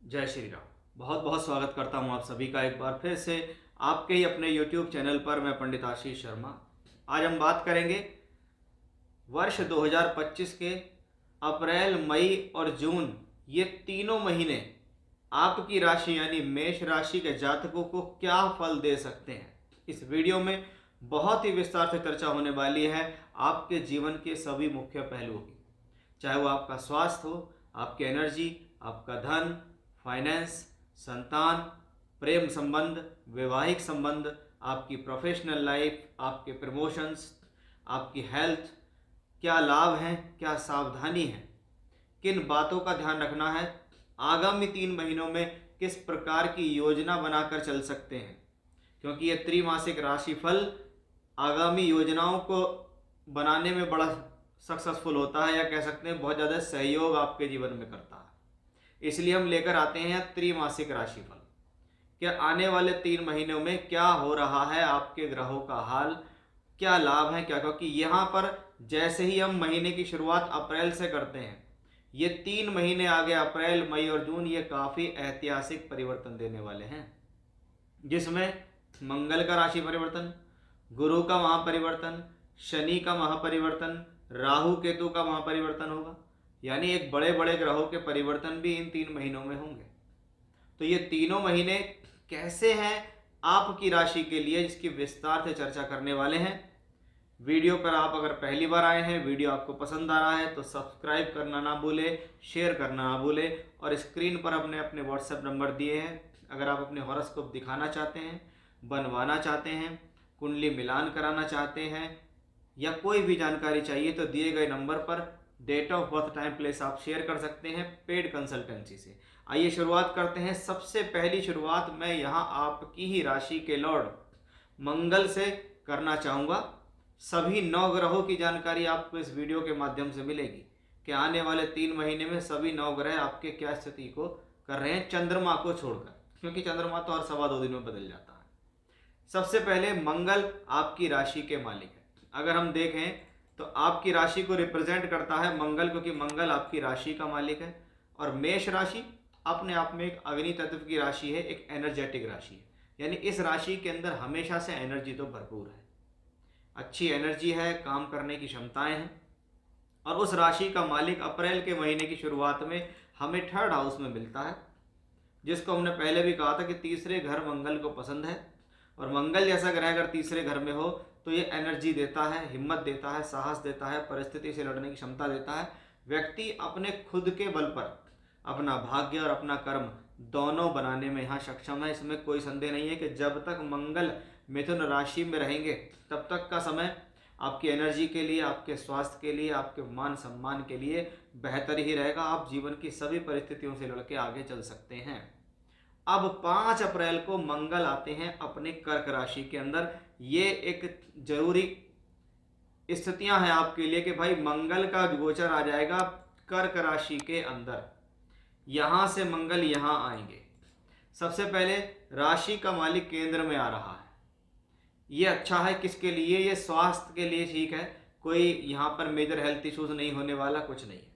जय श्री राम। बहुत बहुत स्वागत करता हूँ आप सभी का एक बार फिर से आपके ही अपने YouTube चैनल पर। मैं पंडित आशीष शर्मा। आज हम बात करेंगे वर्ष 2025 के अप्रैल, मई और जून, ये तीनों महीने आपकी राशि यानी मेष राशि के जातकों को क्या फल दे सकते हैं। इस वीडियो में बहुत ही विस्तार से चर्चा होने वाली है आपके जीवन के सभी मुख्य पहलुओं की, चाहे वो आपका स्वास्थ्य हो, आपकी एनर्जी, आपका धन, फाइनेंस, संतान, प्रेम संबंध, वैवाहिक संबंध, आपकी प्रोफेशनल लाइफ, आपके प्रमोशंस, आपकी हेल्थ, क्या लाभ हैं, क्या सावधानी है, किन बातों का ध्यान रखना है, आगामी 3 महीनों में किस प्रकार की योजना बनाकर चल सकते हैं, क्योंकि ये त्रैमासिक राशिफल आगामी योजनाओं को बनाने में बड़ा सक्सेसफुल होता है, या कह सकते हैं बहुत ज़्यादा सहयोग आपके जीवन में करता है। इसलिए हम लेकर आते हैं त्रैमासिक राशिफल। क्या आने वाले 3 महीनों में क्या हो रहा है, आपके ग्रहों का हाल, क्या लाभ है, क्या, क्योंकि यहाँ पर जैसे ही हम महीने की शुरुआत अप्रैल से करते हैं, ये 3 महीने आगे अप्रैल, मई और जून, ये काफ़ी ऐतिहासिक परिवर्तन देने वाले हैं, जिसमें मंगल का राशि परिवर्तन, गुरु का महापरिवर्तन, शनि का महापरिवर्तन, राहु केतु का महापरिवर्तन होगा। यानी एक बड़े बड़े ग्रहों के परिवर्तन भी इन 3 महीनों में होंगे। तो ये तीनों महीने कैसे हैं आपकी राशि के लिए, इसकी विस्तार से चर्चा करने वाले हैं। वीडियो पर आप अगर पहली बार आए हैं, वीडियो आपको पसंद आ रहा है तो सब्सक्राइब करना ना भूले, शेयर करना ना भूले, और स्क्रीन पर अपने अपने व्हाट्सएप नंबर दिए हैं। अगर आप अपने हॉरोस्कोप दिखाना चाहते हैं, बनवाना चाहते हैं, कुंडली मिलान कराना चाहते हैं, या कोई भी जानकारी चाहिए, तो दिए गए नंबर पर date of birth, time, place आप शेयर कर सकते हैं पेड कंसल्टेंसी से। आइए शुरुआत करते हैं। सबसे पहली शुरुआत मैं यहाँ आपकी ही राशि के लॉर्ड मंगल से करना चाहूँगा। सभी 9 ग्रहों की जानकारी आपको इस वीडियो के माध्यम से मिलेगी कि आने वाले 3 महीने में सभी 9 ग्रह आपके क्या स्थिति को कर रहे हैं, चंद्रमा को छोड़कर, क्योंकि चंद्रमा तो हर 2.25 दिन में बदल जाता है। सबसे पहले मंगल आपकी राशि के मालिक है। अगर हम देखें तो आपकी राशि को रिप्रेजेंट करता है मंगल, क्योंकि मंगल आपकी राशि का मालिक है। और मेष राशि अपने आप में एक अग्नि तत्व की राशि है, एक एनर्जेटिक राशि है। यानी इस राशि के अंदर हमेशा से एनर्जी तो भरपूर है, अच्छी एनर्जी है, काम करने की क्षमताएं हैं। और उस राशि का मालिक अप्रैल के महीने की शुरुआत में हमें 3rd हाउस में मिलता है, जिसको हमने पहले भी कहा था कि तीसरे घर मंगल को पसंद है। और मंगल जैसा ग्रह अगर तीसरे घर में हो तो ये एनर्जी देता है, हिम्मत देता है, साहस देता है, परिस्थिति से लड़ने की क्षमता देता है। व्यक्ति अपने खुद के बल पर अपना भाग्य और अपना कर्म दोनों बनाने में यहाँ सक्षम है। इसमें कोई संदेह नहीं है कि जब तक मंगल मिथुन राशि में रहेंगे तब तक का समय आपकी एनर्जी के लिए, आपके स्वास्थ्य के लिए, आपके मान सम्मान के लिए बेहतर ही रहेगा। आप जीवन की सभी परिस्थितियों से लड़के आगे चल सकते हैं। अब 5 अप्रैल को मंगल आते हैं अपने कर्क राशि के अंदर। ये एक जरूरी स्थितियां हैं आपके लिए कि भाई मंगल का गोचर आ जाएगा कर्क राशि के अंदर। यहां से मंगल यहां आएंगे। सबसे पहले राशि का मालिक केंद्र में आ रहा है। ये अच्छा है किसके लिए? ये स्वास्थ्य के लिए ठीक है। कोई यहाँ पर मेजर हेल्थ इश्यूज नहीं होने वाला, कुछ नहीं है।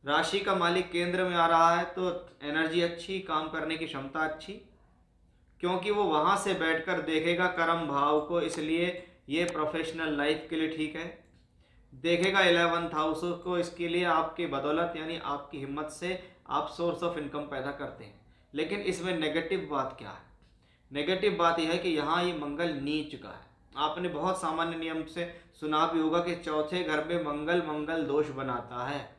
राशि का मालिक केंद्र में आ रहा है तो एनर्जी अच्छी, काम करने की क्षमता अच्छी, क्योंकि वो वहाँ से बैठकर देखेगा कर्म भाव को, इसलिए ये प्रोफेशनल लाइफ के लिए ठीक है। देखेगा 11th हाउस को, इसके लिए आपकी बदौलत यानी आपकी हिम्मत से आप सोर्स ऑफ इनकम पैदा करते हैं। लेकिन इसमें नेगेटिव बात क्या है? नेगेटिव बात यह है कि यहाँ ये मंगल नीच का है। आपने बहुत सामान्य नियम से सुना भी होगा कि चौथे घर में मंगल मंगल दोष बनाता है।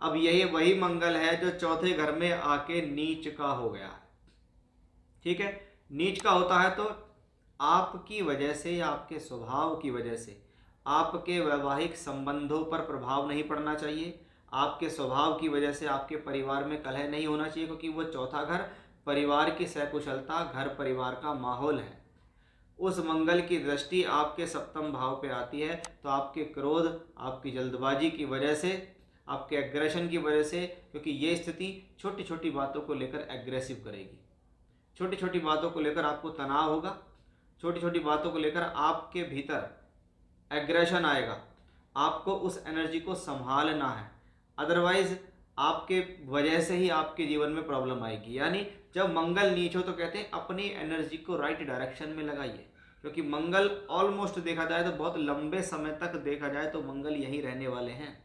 अब यही वही मंगल है जो चौथे घर में आके नीच का हो गया है। ठीक है, नीच का होता है तो आपकी वजह से या आपके स्वभाव की वजह से आपके वैवाहिक संबंधों पर प्रभाव नहीं पड़ना चाहिए। आपके स्वभाव की वजह से आपके परिवार में कलह नहीं होना चाहिए, क्योंकि वो चौथा घर परिवार की सकुशलता, घर परिवार का माहौल है। उस मंगल की दृष्टि आपके सप्तम भाव पे आती है तो आपके क्रोध, आपकी जल्दबाजी की वजह से, आपके एग्रेशन की वजह से, क्योंकि ये स्थिति छोटी छोटी बातों को लेकर एग्रेसिव करेगी, छोटी छोटी बातों को लेकर आपको तनाव होगा, छोटी छोटी बातों को लेकर आपके भीतर एग्रेशन आएगा। आपको उस एनर्जी को संभालना है, अदरवाइज आपके वजह से ही आपके जीवन में प्रॉब्लम आएगी। यानी जब मंगल नीच हो तो कहते हैं अपनी एनर्जी को राइट डायरेक्शन में लगाइए, क्योंकि मंगल ऑलमोस्ट देखा जाए तो बहुत लंबे समय तक देखा जाए तो मंगल यहीं रहने वाले हैं।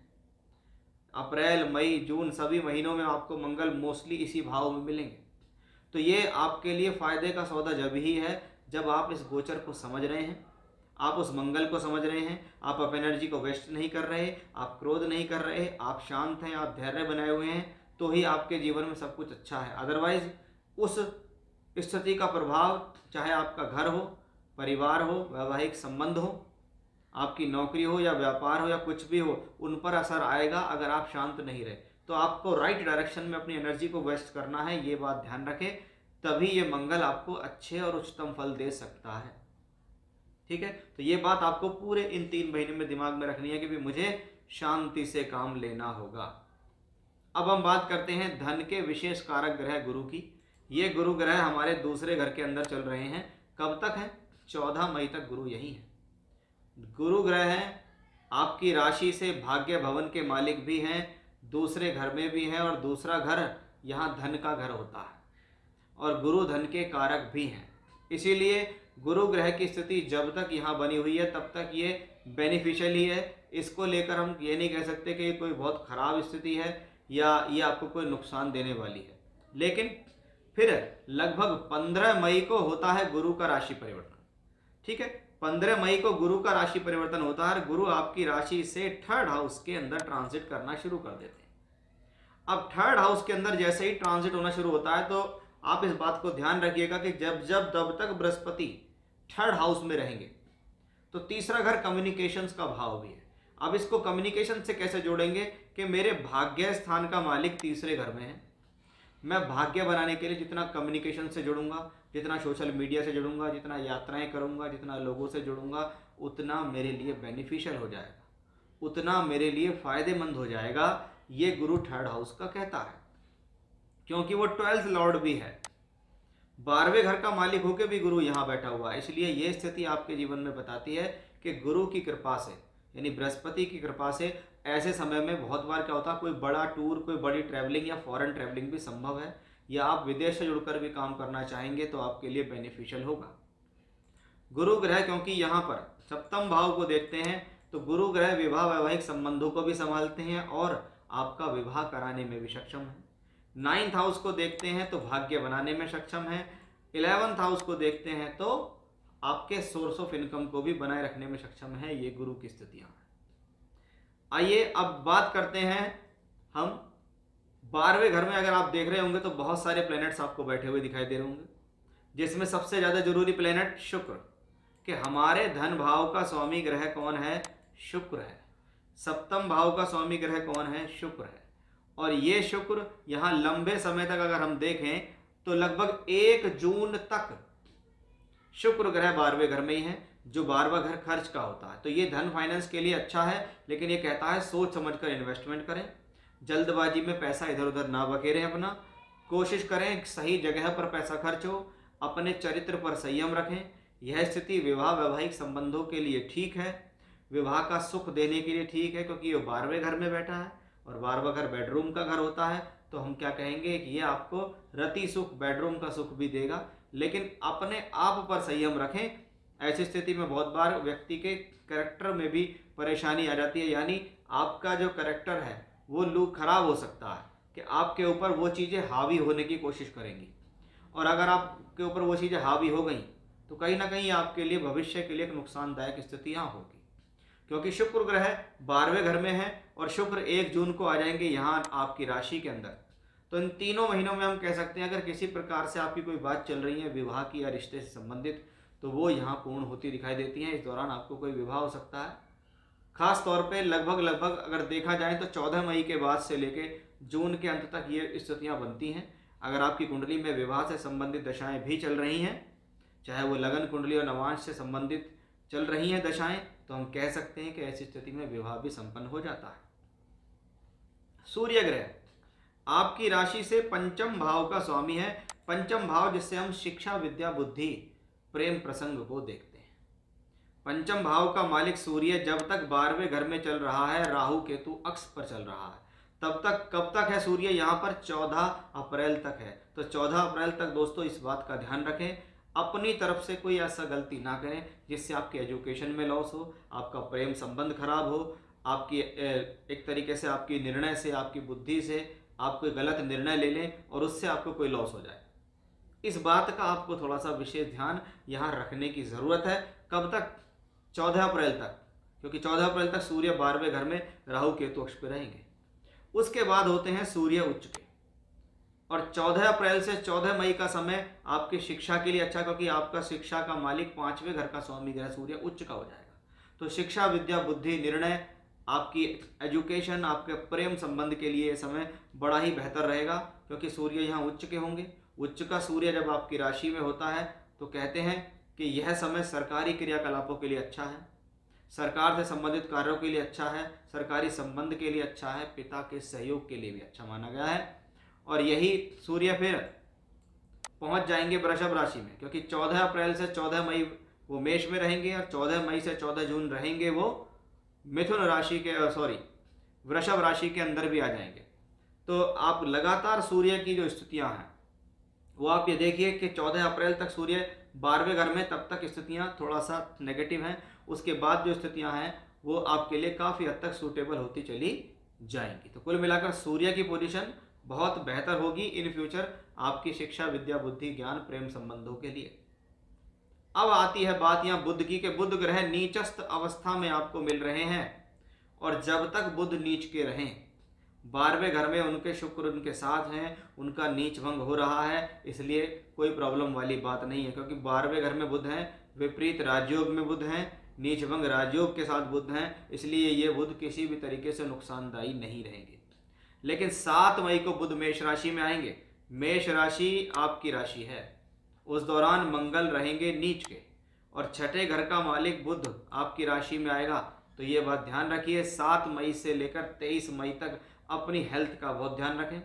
अप्रैल, मई, जून सभी महीनों में आपको मंगल मोस्टली इसी भाव में मिलेंगे। तो ये आपके लिए फायदे का सौदा जब ही है जब आप इस गोचर को समझ रहे हैं, आप उस मंगल को समझ रहे हैं, आप अपनी एनर्जी को वेस्ट नहीं कर रहे, आप क्रोध नहीं कर रहे, आप शांत हैं, आप धैर्य बनाए हुए हैं, तो ही आपके जीवन में सब कुछ अच्छा है। अदरवाइज उस स्थिति का प्रभाव, चाहे आपका घर हो, परिवार हो, वैवाहिक संबंध हो, आपकी नौकरी हो या व्यापार हो या कुछ भी हो, उन पर असर आएगा अगर आप शांत नहीं रहे। तो आपको राइट डायरेक्शन में अपनी एनर्जी को वेस्ट करना है, ये बात ध्यान रखें, तभी ये मंगल आपको अच्छे और उच्चतम फल दे सकता है। ठीक है, तो ये बात आपको पूरे इन 3 महीने में दिमाग में रखनी है कि भी मुझे शांति से काम लेना होगा। अब हम बात करते हैं धन के विशेष कारक ग्रह गुरु की। ये गुरु ग्रह हमारे दूसरे घर के अंदर चल रहे हैं। कब तक है? 14 मई तक गुरु यही है। गुरु ग्रह हैं, आपकी राशि से भाग्य भवन के मालिक भी हैं, दूसरे घर में भी हैं, और दूसरा घर यहाँ धन का घर होता है और गुरु धन के कारक भी हैं। इसीलिए गुरु ग्रह की स्थिति जब तक यहाँ बनी हुई है तब तक ये बेनिफिशियल ही है। इसको लेकर हम ये नहीं कह सकते कि ये कोई बहुत खराब स्थिति है या ये आपको कोई नुकसान देने वाली है। लेकिन फिर लगभग 15 मई को होता है गुरु का राशि परिवर्तन। ठीक है, 15 मई को गुरु का राशि परिवर्तन होता है। गुरु आपकी राशि से 3rd हाउस के अंदर ट्रांजिट करना शुरू कर देते हैं। अब 3rd हाउस के अंदर जैसे ही ट्रांजिट होना शुरू होता है तो आप इस बात को ध्यान रखिएगा कि जब तक बृहस्पति 3rd हाउस में रहेंगे तो तीसरा घर कम्युनिकेशंस का भाव भी है। अब इसको कम्युनिकेशन से कैसे जोड़ेंगे कि मेरे भाग्य स्थान का मालिक तीसरे घर में है। मैं भाग्य बनाने के लिए जितना कम्युनिकेशन से जुड़ूंगा, जितना सोशल मीडिया से जुड़ूंगा, जितना यात्राएं करूंगा, जितना लोगों से जुड़ूंगा, उतना मेरे लिए बेनिफिशियल हो जाएगा, उतना मेरे लिए फायदेमंद हो जाएगा। ये गुरु 3rd हाउस का कहता है, क्योंकि वो 12th लॉर्ड भी है, 12वें घर का मालिक होकर भी गुरु यहाँ बैठा हुआ है। इसलिए ये स्थिति आपके जीवन में बताती है कि गुरु की कृपा से, यानी बृहस्पति की कृपा से, ऐसे समय में बहुत बार क्या होता है, कोई बड़ा टूर, कोई बड़ी ट्रैवलिंग या फॉरेन ट्रैवलिंग भी संभव है, या आप विदेश से जुड़कर भी काम करना चाहेंगे तो आपके लिए बेनिफिशियल होगा। गुरु ग्रह क्योंकि यहाँ पर 7म भाव को देखते हैं तो गुरु ग्रह विवाह वैवाहिक संबंधों को भी संभालते हैं और आपका विवाह कराने में भी सक्षम है। 9th हाउस को देखते हैं तो भाग्य बनाने में सक्षम है। 11th हाउस को देखते हैं तो आपके सोर्स ऑफ इनकम को भी बनाए रखने में सक्षम है। ये गुरु की स्थितियां हैं। आइए अब बात करते हैं हम 12वें घर में। अगर आप देख रहे होंगे तो बहुत सारे प्लैनेट्स आपको बैठे हुए दिखाई दे रहे होंगे, जिसमें सबसे ज़्यादा जरूरी प्लैनेट शुक्र, कि हमारे धन भाव का स्वामी ग्रह कौन है? शुक्र है। 7म भाव का स्वामी ग्रह कौन है? शुक्र है। और ये शुक्र यहाँ लंबे समय तक अगर हम देखें तो लगभग 1 जून तक शुक्र ग्रह 12वें घर में ही है, जो 12वां घर खर्च का होता है। तो ये धन फाइनेंस के लिए अच्छा है, लेकिन ये कहता है सोच समझकर इन्वेस्टमेंट करें, जल्दबाजी में पैसा इधर उधर ना बखेरें, अपना कोशिश करें सही जगह पर पैसा खर्च हो, अपने चरित्र पर संयम रखें। यह स्थिति विवाह वैवाहिक संबंधों के लिए ठीक है, विवाह का सुख देने के लिए ठीक है, क्योंकि ये 12वें घर में बैठा है और 12वां घर बेडरूम का घर होता है। तो हम क्या कहेंगे कि ये आपको रति सुख, बेडरूम का सुख भी देगा, लेकिन अपने आप पर संयम रखें। ऐसी स्थिति में बहुत बार व्यक्ति के कैरेक्टर में भी परेशानी आ जाती है, यानी आपका जो कैरेक्टर है वो लुक खराब हो सकता है कि आपके ऊपर वो चीज़ें हावी होने की कोशिश करेंगी, और अगर आपके ऊपर वो चीज़ें हावी हो गई तो कहीं ना कहीं आपके लिए भविष्य के लिए एक नुकसानदायक स्थिति यहाँ होगी, क्योंकि शुक्र ग्रह 12वें घर में है और शुक्र 1 जून को आ जाएंगे यहाँ आपकी राशि के अंदर। तो इन तीनों महीनों में हम कह सकते हैं अगर किसी प्रकार से आपकी कोई बात चल रही है विवाह की या रिश्ते से संबंधित, तो वो यहाँ पूर्ण होती दिखाई देती हैं। इस दौरान आपको कोई विवाह हो सकता है। खास तौर पे लगभग अगर देखा जाए तो 14 मई के बाद से लेके जून के अंत तक ये स्थितियाँ बनती हैं। अगर आपकी कुंडली में विवाह से संबंधित दशाएं भी चल रही हैं, चाहे वो लगन कुंडली और नवांश से संबंधित चल रही हैं दशाएं, तो हम कह सकते हैं कि ऐसी स्थिति में विवाह भी संपन्न हो जाता है। सूर्य ग्रह आपकी राशि से 5म भाव का स्वामी है। 5म भाव जिससे हम शिक्षा, विद्या, बुद्धि, प्रेम प्रसंग को देखते हैं। 5म भाव का मालिक सूर्य जब तक 12वें घर में चल रहा है, राहु केतु अक्ष पर चल रहा है, तब तक कब तक है सूर्य यहाँ पर? 14 अप्रैल तक है। तो 14 अप्रैल तक दोस्तों इस बात का ध्यान रखें, अपनी तरफ से कोई ऐसा गलती ना करें जिससे आपके एजुकेशन में लॉस हो, आपका प्रेम संबंध खराब हो, आपकी एक तरीके से आपकी निर्णय से, आपकी बुद्धि से आप कोई गलत निर्णय ले लें और उससे आपको कोई लॉस हो जाए। इस बात का आपको थोड़ा सा विशेष ध्यान यहाँ रखने की ज़रूरत है। कब तक? 14 अप्रैल तक, क्योंकि 14 अप्रैल तक सूर्य 12वें घर में राहु केतु अक्ष पे रहेंगे। उसके बाद होते हैं सूर्य उच्च के, और 14 अप्रैल से 14 मई का समय आपकी शिक्षा के लिए अच्छा, क्योंकि आपका शिक्षा का मालिक 5वें घर का स्वामी ग्रह सूर्य उच्च का हो जाएगा। तो शिक्षा, विद्या, बुद्धि, निर्णय, आपकी एजुकेशन, आपके प्रेम संबंध के लिए ये समय बड़ा ही बेहतर रहेगा, क्योंकि सूर्य यहाँ उच्च के होंगे। उच्च का सूर्य जब आपकी राशि में होता है तो कहते हैं कि यह समय सरकारी क्रियाकलापों के लिए अच्छा है, सरकार से संबंधित कार्यों के लिए अच्छा है, सरकारी संबंध के लिए अच्छा है, पिता के सहयोग के लिए भी अच्छा माना गया है। और यही सूर्य फिर पहुंच जाएंगे वृषभ राशि में, क्योंकि 14 अप्रैल से 14 मई वो मेष में रहेंगे और 14 मई से 14 जून रहेंगे वो मिथुन राशि के वृषभ राशि के अंदर भी आ जाएंगे। तो आप लगातार सूर्य की जो स्थितियां हैं वो आप ये देखिए कि 14 अप्रैल तक सूर्य 12वें घर में, तब तक स्थितियां थोड़ा सा नेगेटिव हैं। उसके बाद जो स्थितियां हैं वो आपके लिए काफ़ी हद तक सूटेबल होती चली जाएंगी। तो कुल मिलाकर सूर्य की पोजीशन बहुत बेहतर होगी इन फ्यूचर आपकी शिक्षा, विद्या, बुद्धि, ज्ञान, प्रेम संबंधों के लिए। अब आती है बात यहाँ बुध की, कि बुध ग्रह नीचस्थ अवस्था में आपको मिल रहे हैं, और जब तक बुध नीच के रहें, 12वें घर में उनके शुक्र उनके साथ हैं, उनका नीच भंग हो रहा है, इसलिए कोई प्रॉब्लम वाली बात नहीं है, क्योंकि 12वें घर में बुध हैं, विपरीत राजयोग में बुध हैं, नीच भंग राजयोग के साथ बुध हैं, इसलिए ये बुध किसी भी तरीके से नुकसानदायी नहीं रहेंगे। लेकिन 7 मई को बुध मेष राशि में आएंगे। मेष राशि आपकी राशि है, उस दौरान मंगल रहेंगे नीच के, और छठे घर का मालिक बुध आपकी राशि में आएगा। तो ये बात ध्यान रखिए, 7 मई से लेकर 23 मई तक अपनी हेल्थ का बहुत ध्यान रखें,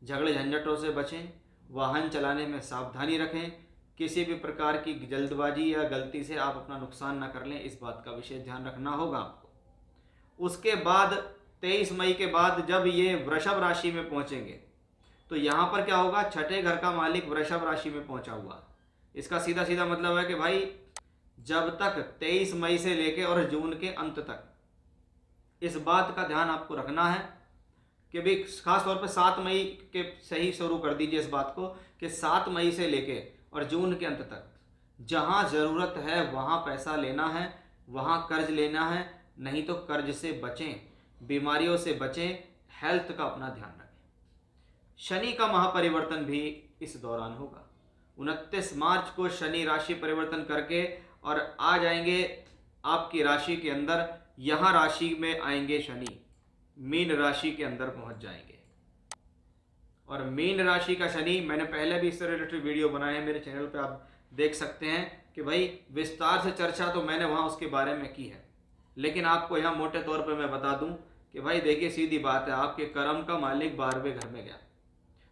झगड़े झंझटों से बचें, वाहन चलाने में सावधानी रखें, किसी भी प्रकार की जल्दबाजी या गलती से आप अपना नुकसान ना कर लें, इस बात का विशेष ध्यान रखना होगा आपको। उसके बाद 23 मई के बाद जब ये वृषभ राशि में पहुंचेंगे तो यहाँ पर क्या होगा? छठे घर का मालिक वृषभ राशि में पहुंचा हुआ, इसका सीधा सीधा मतलब है कि भाई जब तक 23 मई से लेके और जून के अंत तक इस बात का ध्यान आपको रखना है कि भी खास तौर पे 7 मई के सही शुरू कर दीजिए इस बात को, कि 7 मई से लेके और जून के अंत तक जहाँ ज़रूरत है वहाँ पैसा लेना है, वहाँ कर्ज लेना है, नहीं तो कर्ज से बचें, बीमारियों से बचें, हेल्थ का अपना ध्यान रखें। शनि का महापरिवर्तन भी इस दौरान होगा। 29 मार्च को शनि राशि परिवर्तन करके और आ जाएंगे आपकी राशि के अंदर, यहाँ राशि में आएंगे शनि, मीन राशि के अंदर पहुंच जाएंगे। और मीन राशि का शनि, मैंने पहले भी इससे रिलेटेड वीडियो बनाए हैं मेरे चैनल पे, आप देख सकते हैं कि भाई विस्तार से चर्चा तो मैंने वहाँ उसके बारे में की है, लेकिन आपको यहाँ मोटे तौर पे मैं बता दूं कि भाई देखिए सीधी बात है, आपके कर्म का मालिक 12वें घर में गया,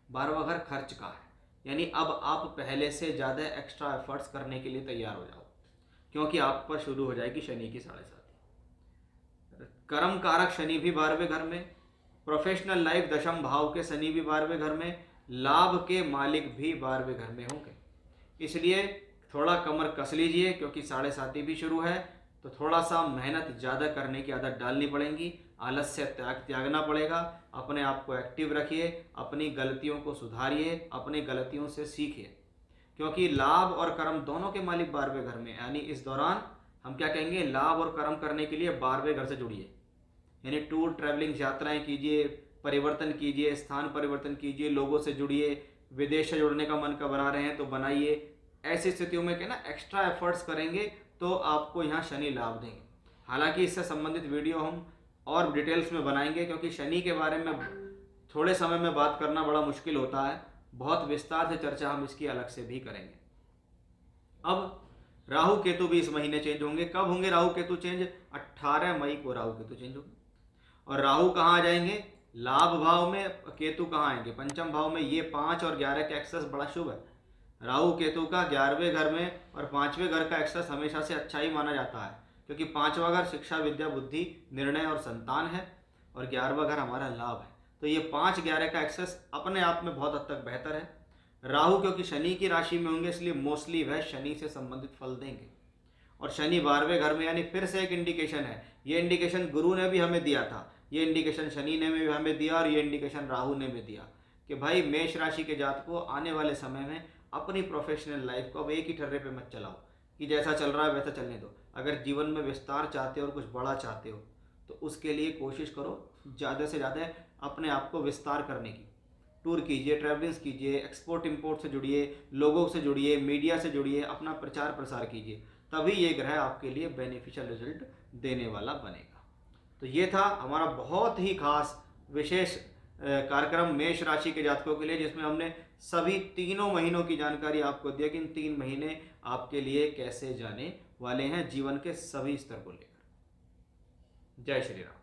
12वां घर खर्च का है, यानी अब आप पहले से ज़्यादा एक्स्ट्रा एफर्ट्स करने के लिए तैयार हो जाओ, क्योंकि आप पर शुरू हो जाएगी शनि की 7.5। कर्म कारक शनि भी 12वें घर में, प्रोफेशनल लाइफ दशम भाव के शनि भी 12वें घर में, लाभ के मालिक भी 12वें घर में होंगे। इसलिए थोड़ा कमर कस लीजिए, क्योंकि 7.5 भी शुरू है, तो थोड़ा सा मेहनत ज़्यादा करने की आदत डालनी पड़ेगी, आलस्य त्यागना पड़ेगा, अपने आप को एक्टिव रखिए, अपनी गलतियों को सुधारिए, अपनी गलतियों से सीखिए, क्योंकि लाभ और कर्म दोनों के मालिक 12वें घर में, यानी इस दौरान हम क्या कहेंगे, लाभ और कर्म करने के लिए 12वें घर से जुड़िए, यानी टूर ट्रैवलिंग यात्राएं कीजिए, परिवर्तन कीजिए, स्थान परिवर्तन कीजिए, लोगों से जुड़िए, विदेश से जुड़ने का मन का बना रहे हैं तो बनाइए। ऐसी स्थितियों में क्या ना एक्स्ट्रा एफर्ट्स करेंगे तो आपको यहाँ शनि लाभ देंगे। हालांकि इससे संबंधित वीडियो हम और डिटेल्स में बनाएंगे, क्योंकि शनि के बारे में थोड़े समय में बात करना बड़ा मुश्किल होता है, बहुत विस्तार से चर्चा हम इसकी अलग से भी करेंगे। अब राहु केतु भी इस महीने चेंज होंगे। कब होंगे राहु केतु चेंज? 18 मई को राहु केतु चेंज होंगे। और राहु कहाँ आ जाएंगे? लाभ भाव में। केतु कहाँ आएंगे? पंचम भाव में। ये 5 और 11 का एक्सेस बड़ा शुभ है। राहु केतु का 11वें घर में और 5वें घर का एक्सेस हमेशा से अच्छा ही माना जाता है, क्योंकि 5वां घर शिक्षा, विद्या, बुद्धि, निर्णय और संतान है, और 11वां घर हमारा लाभ है। तो ये 5-11 का एक्सेस अपने आप में बहुत हद तक बेहतर है। राहु क्योंकि शनि की राशि में होंगे, इसलिए मोस्टली वह शनि से संबंधित फल देंगे। और शनि 12वें घर में, यानी फिर से एक इंडिकेशन है, ये इंडिकेशन गुरु ने भी हमें दिया था, ये इंडिकेशन शनि ने भी हमें दिया और ये इंडिकेशन राहु ने भी दिया कि भाई मेष राशि के जात को आने वाले समय में अपनी प्रोफेशनल लाइफ को अब एक ही ठर्रे पे मत चलाओ कि जैसा चल रहा है वैसा चलने दो। अगर जीवन में विस्तार चाहते हो और कुछ बड़ा चाहते हो तो उसके लिए कोशिश करो ज़्यादा से ज़्यादा अपने आप को विस्तार करने की। टूर कीजिए, ट्रैवलिंग्स कीजिए, एक्सपोर्ट इंपोर्ट से जुड़िए, लोगों से जुड़िए, मीडिया से जुड़िए, अपना प्रचार प्रसार कीजिए, तभी ये ग्रह आपके लिए बेनिफिशियल रिजल्ट देने वाला बनेगा। तो ये था हमारा बहुत ही खास विशेष कार्यक्रम मेष राशि के जातकों के लिए, जिसमें हमने सभी तीनों महीनों की जानकारी आपको दी कि इन 3 महीने आपके लिए कैसे जाने वाले हैं जीवन के सभी स्तर को लेकर। जय श्री राम।